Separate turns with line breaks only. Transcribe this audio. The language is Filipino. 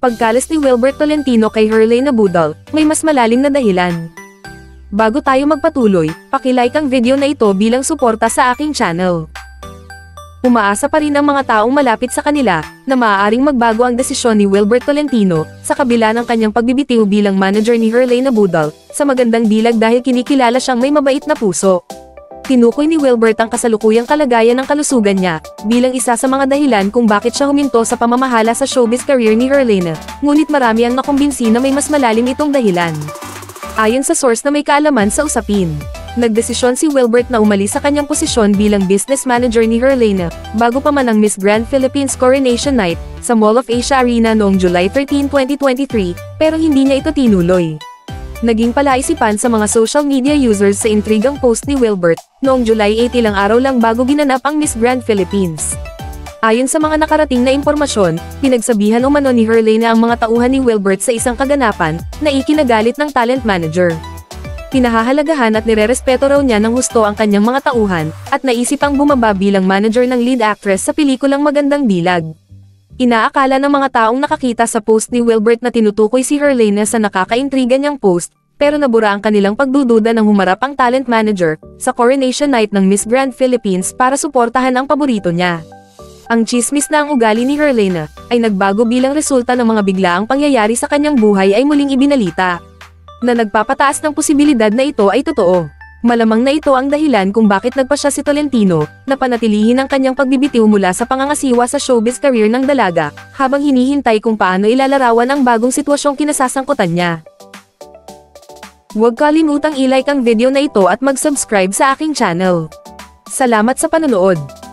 Pagkalas ni Wilbert Tolentino kay Herlane Abudal, may mas malalim na dahilan. Bago tayo magpatuloy, paki-like ang video na ito bilang suporta sa aking channel. Umaasa pa rin ang mga taong malapit sa kanila, na maaaring magbago ang desisyon ni Wilbert Tolentino, sa kabila ng kanyang pagbibitiw bilang manager ni Herlane Abudal, sa magandang dilag dahil kinikilala siyang may mabait na puso. Tinukoy ni Wilbert ang kasalukuyang kalagayan ng kalusugan niya, bilang isa sa mga dahilan kung bakit siya huminto sa pamamahala sa showbiz career ni Herlane, ngunit marami ang nakumbinsi na may mas malalim itong dahilan. Ayon sa source na may kaalaman sa usapin, nagdesisyon si Wilbert na umalis sa kanyang posisyon bilang business manager ni Herlane, bago pa man ang Miss Grand Philippines Coronation Night, sa Mall of Asia Arena noong July 13, 2023, pero hindi niya ito tinuloy. Naging palaisipan sa mga social media users sa intrigang post ni Wilbert, noong July 8 ilang araw lang bago ginanap ang Miss Grand Philippines. Ayon sa mga nakarating na impormasyon, pinagsabihan umano ni Herlane ang mga tauhan ni Wilbert sa isang kaganapan, na ikinagalit ng talent manager. Pinahahalagahan at nirerespeto raw niya ng husto ang kanyang mga tauhan, at naisip ang bumaba bilang manager ng lead actress sa pelikulang Magandang Dilag. Inaakala ng mga taong nakakita sa post ni Wilbert na tinutukoy si Herlane sa nakakaintriga niyang post, pero nabura ang kanilang pagdududa nang humarap ang talent manager, sa Coronation Night ng Miss Grand Philippines para suportahan ang paborito niya. Ang tsismis na ang ugali ni Herlane, ay nagbago bilang resulta ng mga biglaang pangyayari sa kanyang buhay ay muling ibinalita. Na nagpapataas ng posibilidad na ito ay totoo. Malamang na ito ang dahilan kung bakit nagpasya si Tolentino, na panatilihin ang kanyang pagbibitiw mula sa pangangasiwa sa showbiz career ng dalaga, habang hinihintay kung paano ilalarawan ang bagong sitwasyong kinasasangkutan niya. Huwag kalimutang i-like ang video na ito at mag-subscribe sa aking channel. Salamat sa panonood!